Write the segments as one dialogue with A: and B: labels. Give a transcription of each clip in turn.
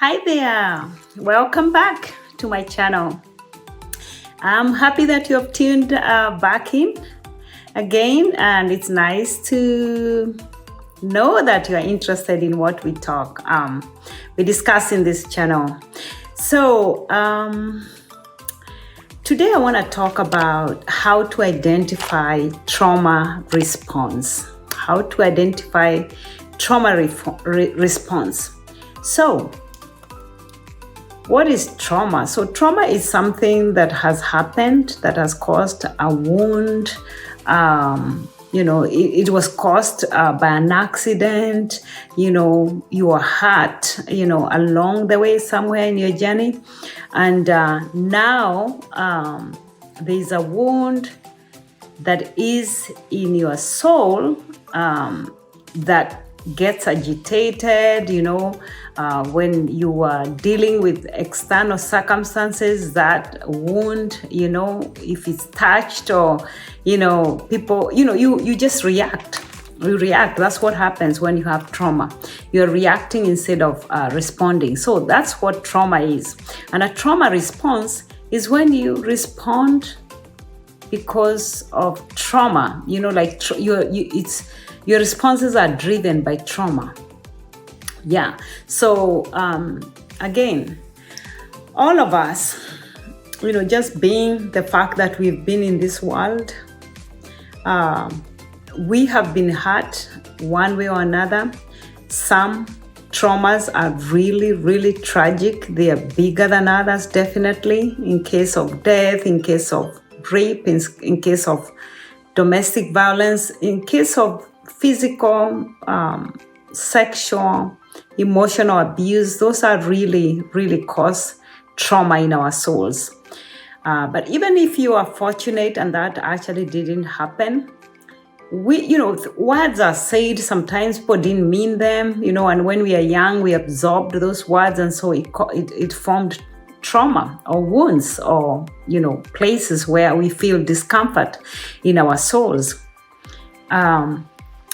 A: Hi there, welcome back to my channel. I'm happy that you have tuned back in again, and it's nice to know that you are interested in what we discuss in this channel. So, today I want to talk about how to identify trauma response. How to identify response. So, what is trauma? So trauma is something that has happened, that has caused a wound. It was caused by an accident. You were hurt, along the way somewhere in your journey. And now there's a wound that is in your soul that gets agitated, when you are dealing with external circumstances. That wound, if it's touched or, people, you just react. You react. That's what happens when you have trauma. You're reacting instead of responding. So that's what trauma is. And a trauma response is when you respond because of trauma, your responses are driven by trauma. Yeah. So, again, all of us, just being the fact that we've been in this world, we have been hurt one way or another. Some traumas are really, really tragic. They are bigger than others, definitely, in case of death, in case of rape, in case of domestic violence, in case of physical, sexual, emotional abuse. Those are really, really cause trauma in our souls. But even if you are fortunate and that actually didn't happen, words are said. Sometimes people didn't mean them, and when we are young, we absorbed those words, and so it formed trauma or wounds or, places where we feel discomfort in our souls.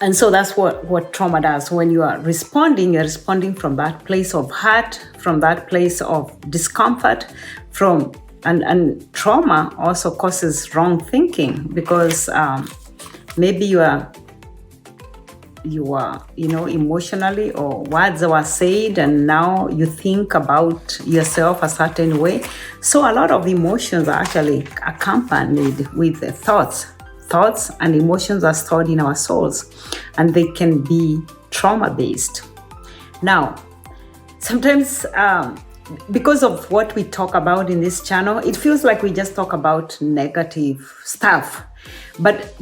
A: And so that's what trauma does. When you are responding, you're responding from that place of hurt, from that place of discomfort, and trauma also causes wrong thinking, because maybe you are emotionally, or words were said, and now you think about yourself a certain way. So a lot of emotions are actually accompanied with the thoughts. Thoughts and emotions are stored in our souls, and they can be trauma-based. Now, sometimes because of what we talk about in this channel, it feels like we just talk about negative stuff. But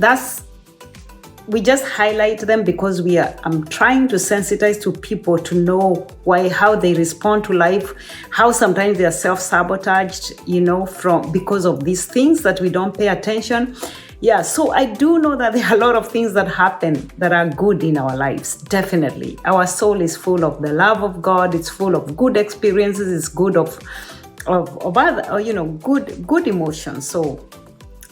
A: we just highlight them because I'm trying to sensitize to people to know how they respond to life, how sometimes they are self-sabotaged, because of these things that we don't pay attention. Yeah, so I do know that there are a lot of things that happen that are good in our lives, definitely. Our soul is full of the love of God. It's full of good experiences. It's good of other, good emotions. So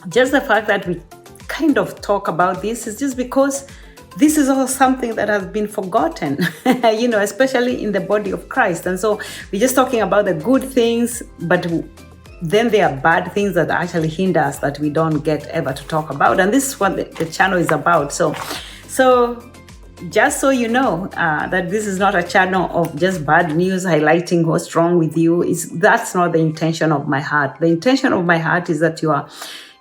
A: just the fact that we kind of talk about this is just because this is also something that has been forgotten, especially in the body of Christ. And so we're just talking about the good things, but then there are bad things that actually hinder us that we don't get ever to talk about. And this is what the channel is about. So just so you know, that this is not a channel of just bad news highlighting what's wrong with you. That's not the intention of my heart. The intention of my heart is that you are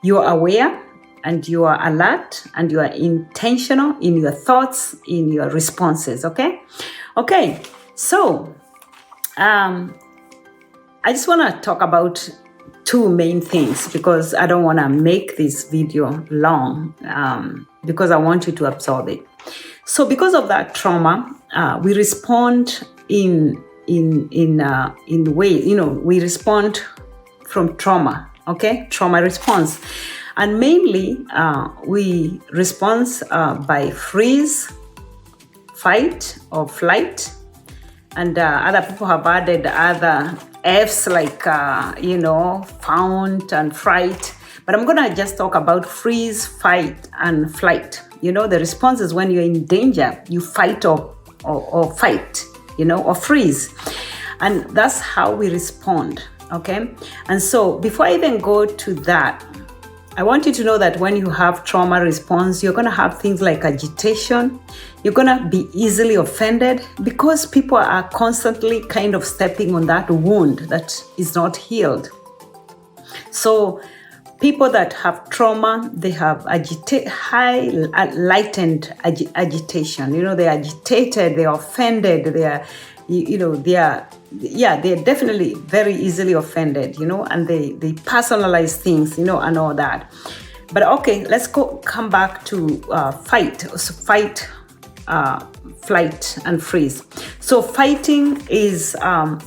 A: aware, and you are alert, and you are intentional in your thoughts, in your responses. Okay. So I just want to talk about two main things, because I don't want to make this video long, because I want you to absorb it. So because of that trauma, we respond in ways, we respond from trauma. Okay, trauma response, and mainly we respond by freeze, fight, or flight, and other people have added other F's like, found and fright. But I'm going to just talk about freeze, fight, and flight. The response is when you're in danger, you fight or fight, or freeze. And that's how we respond, okay? And so before I even go to that, I want you to know that when you have trauma response, you're going to have things like agitation. You're going to be easily offended because people are constantly kind of stepping on that wound that is not healed. So people that have trauma, they have high lightened agitation. They're agitated, they're offended, they're definitely very easily offended, and they personalize things, and all that. But okay, let's come back to fight, flight, and freeze. So fighting is,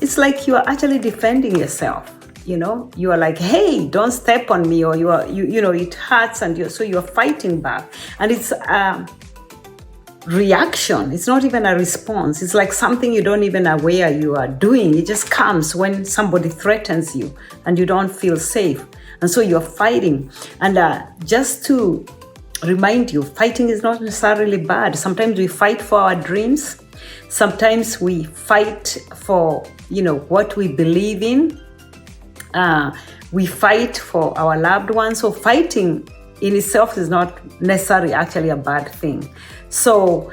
A: it's like you are actually defending yourself. You are like, hey, don't step on me, or it hurts, and so you're fighting back. And it's reaction. It's not even a response. It's like something you don't even aware you are doing. It just comes when somebody threatens you and you don't feel safe. And so you're fighting. And just to remind you, fighting is not necessarily bad. Sometimes we fight for our dreams. Sometimes we fight for, what we believe in. We fight for our loved ones. So fighting in itself is not necessarily actually a bad thing. So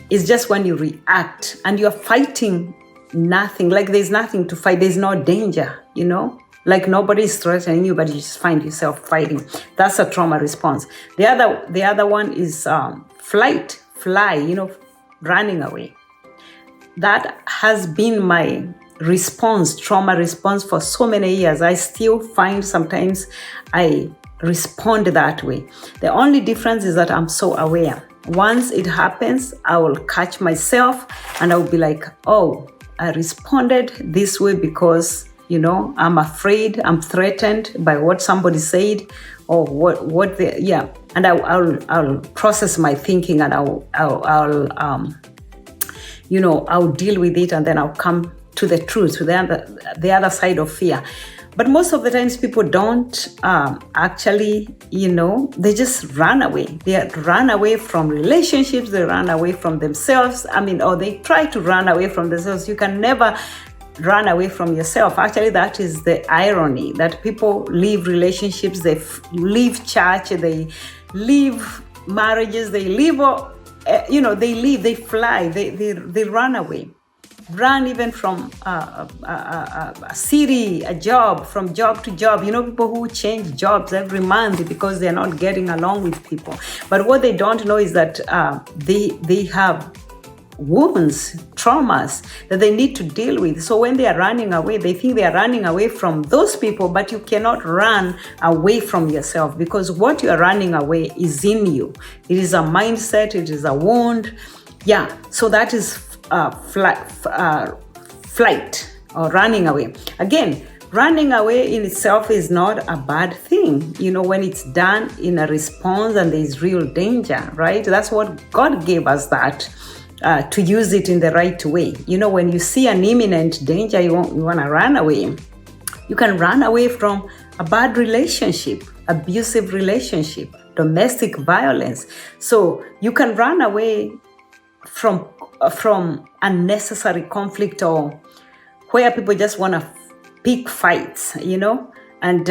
A: it's just when you react and you're fighting nothing, like there's nothing to fight, there's no danger, like nobody's threatening you, but you just find yourself fighting. That's a trauma response. The other one is fly, running away. That has been my trauma response for so many years. I still find sometimes I respond that way. The only difference is that I'm so aware. Once it happens, I will catch myself and I will be like, oh, I responded this way because, I'm afraid, I'm threatened by what somebody said or and I'll process my thinking and I'll deal with it, and then I'll come to the truth, to the other side of fear. But most of the times people don't actually, they just run away. They run away from relationships, they run away from themselves. Or they try to run away from themselves. You can never run away from yourself. Actually, that is the irony, that people leave relationships, they leave church, they leave marriages, they leave, they fly, they run away. Run even from a city, a job, from job to job. People who change jobs every month because they're not getting along with people. But what they don't know is that they have wounds, traumas that they need to deal with. So when they are running away, they think they are running away from those people, but you cannot run away from yourself because what you are running away is in you. It is a mindset, it is a wound. Yeah, so that is flight or running away. Again, running away in itself is not a bad thing, when it's done in a response and there is real danger, right? That's what God gave us, that to use it in the right way. When you see an imminent danger, you want to run away. You can run away from a bad relationship, abusive relationship, domestic violence. So you can run away from unnecessary conflict, or where people just want to pick fights, and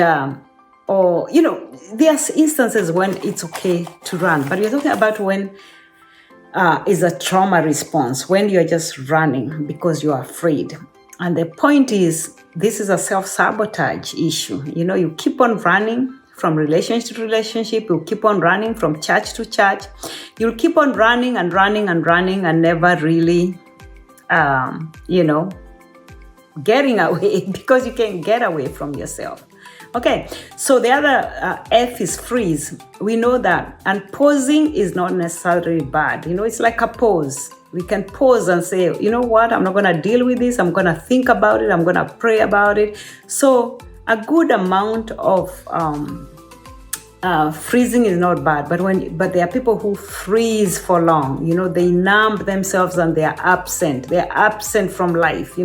A: there's instances when it's okay to run, but we're talking about when is a trauma response, when you're just running because you're afraid. And the point is, this is a self-sabotage issue. You keep on running from relationship to relationship, you keep on running from church to church, you'll keep on running and running and running and never really, getting away because you can't get away from yourself. Okay, so the other F is freeze. We know that, and pausing is not necessarily bad. It's like a pause. We can pause and say, you know what, I'm not going to deal with this. I'm going to think about it. I'm going to pray about it. So a good amount of freezing is not bad, but there are people who freeze for long. They numb themselves and they are absent. They are absent from life.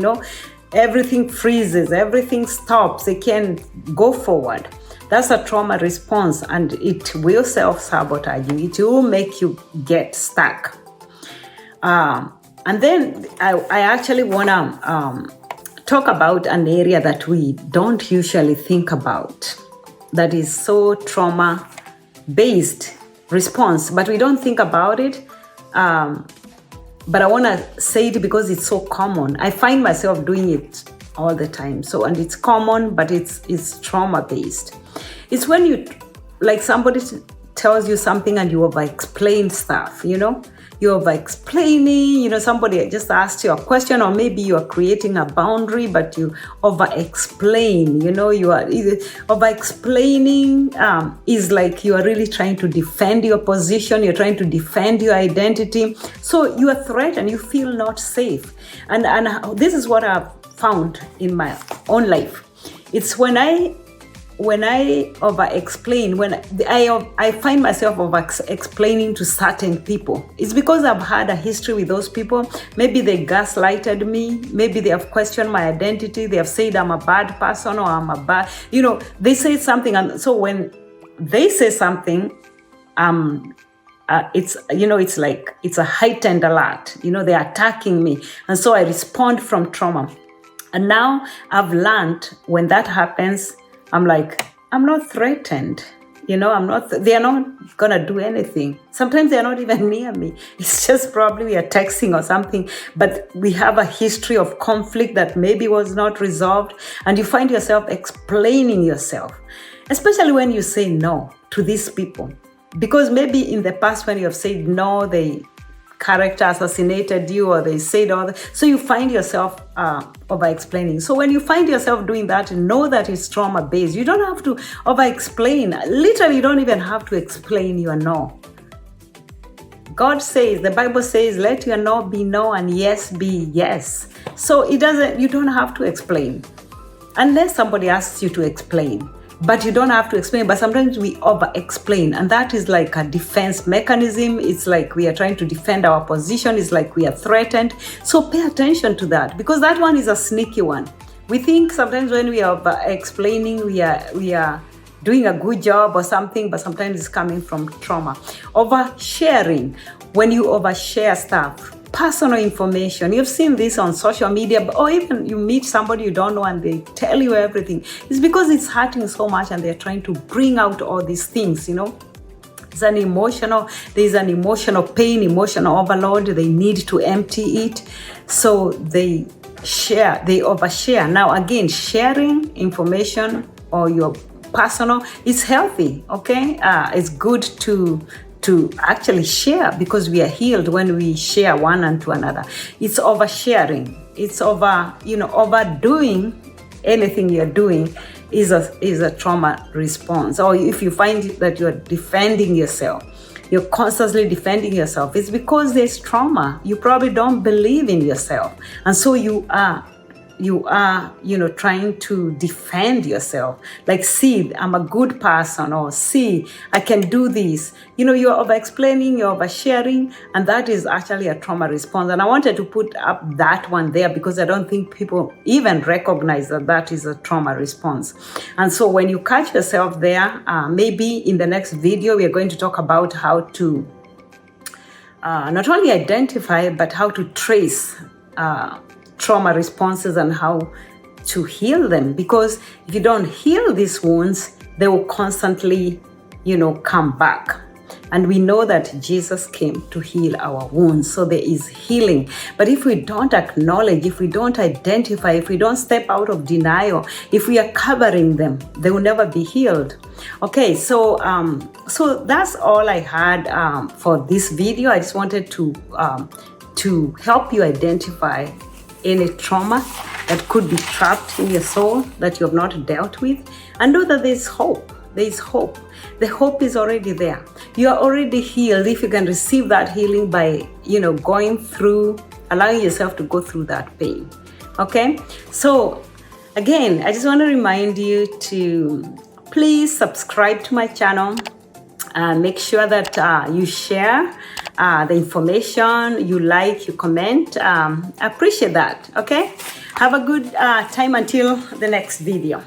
A: Everything freezes, everything stops. They can't go forward. That's a trauma response, and it will self-sabotage you. It will make you get stuck. And then I actually want to talk about an area that we don't usually think about, that is so trauma-based response, but we don't think about it. But I want to say it because it's so common. I find myself doing it all the time. So, and it's common, but it's trauma-based. It's when you, like, somebody tells you something and you over-explain stuff, you know? You're over-explaining, you know, somebody just asked you a question, or maybe you are creating a boundary, but you over-explain, you know, you are over-explaining is like you are really trying to defend your position, you're trying to defend your identity. So you are threatened, you feel not safe. And this is what I've found in my own life. It's when I over-explain, when I find myself over-explaining to certain people, it's because I've had a history with those people. Maybe they gaslighted me. Maybe they have questioned my identity. They have said I'm a bad person, or I'm a bad, you know, they say something. And so when they say something, it's, you know, it's like, it's a heightened alert. You know, they're attacking me. And so I respond from trauma. And now I've learned when that happens, I'm like, I'm not threatened. You know, they're not going to do anything. Sometimes they're not even near me. It's just probably we are texting or something, but we have a history of conflict that maybe was not resolved. And you find yourself explaining yourself, especially when you say no to these people. Because maybe in the past when you have said no, they character assassinated you, or they said all that. So you find yourself over-explaining. So when you find yourself doing that, know that it's trauma-based. You don't have to over-explain. Literally, you don't even have to explain your no. God says, the Bible says, let your no be no and yes be yes. So you don't have to explain. Unless somebody asks you to explain. But you don't have to explain. But sometimes we over-explain, and that is like a defense mechanism. It's like we are trying to defend our position. It's like we are threatened. So pay attention to that, because that one is a sneaky one. We think sometimes when we are over-explaining, we are doing a good job or something, but sometimes it's coming from trauma. Oversharing, when you overshare stuff, personal information. You've seen this on social media, or even you meet somebody you don't know and they tell you everything. It's because it's hurting so much and they're trying to bring out all these things, you know. There's an emotional pain, emotional overload. They need to empty it. So they overshare. Now again, sharing information or your personal is healthy, okay? It's good to actually share, because we are healed when we share one and to another. It's oversharing. It's overdoing anything you're doing is a trauma response. Or if you find that you're defending yourself, you're constantly defending yourself, it's because there's trauma. You probably don't believe in yourself. And so you are, trying to defend yourself. Like, see, I'm a good person, or see, I can do this. You know, you're over-explaining, you're oversharing, and that is actually a trauma response. And I wanted to put up that one there because I don't think people even recognize that that is a trauma response. And so when you catch yourself there, maybe in the next video, we are going to talk about how to not only identify, but how to trace trauma responses and how to heal them. Because if you don't heal these wounds, they will constantly, come back. And we know that Jesus came to heal our wounds. So there is healing. But if we don't acknowledge, if we don't identify, if we don't step out of denial, if we are covering them, they will never be healed. Okay, so that's all I had for this video. I just wanted to help you identify any trauma that could be trapped in your soul that you have not dealt with, and know that there's hope. There is hope. The hope is already there. You are already healed if you can receive that healing by, going through, allowing yourself to go through that pain. Okay? So, again, I just want to remind you to please subscribe to my channel. Make sure that you share the information, you like, you comment. I appreciate that. Okay? Have a good time until the next video.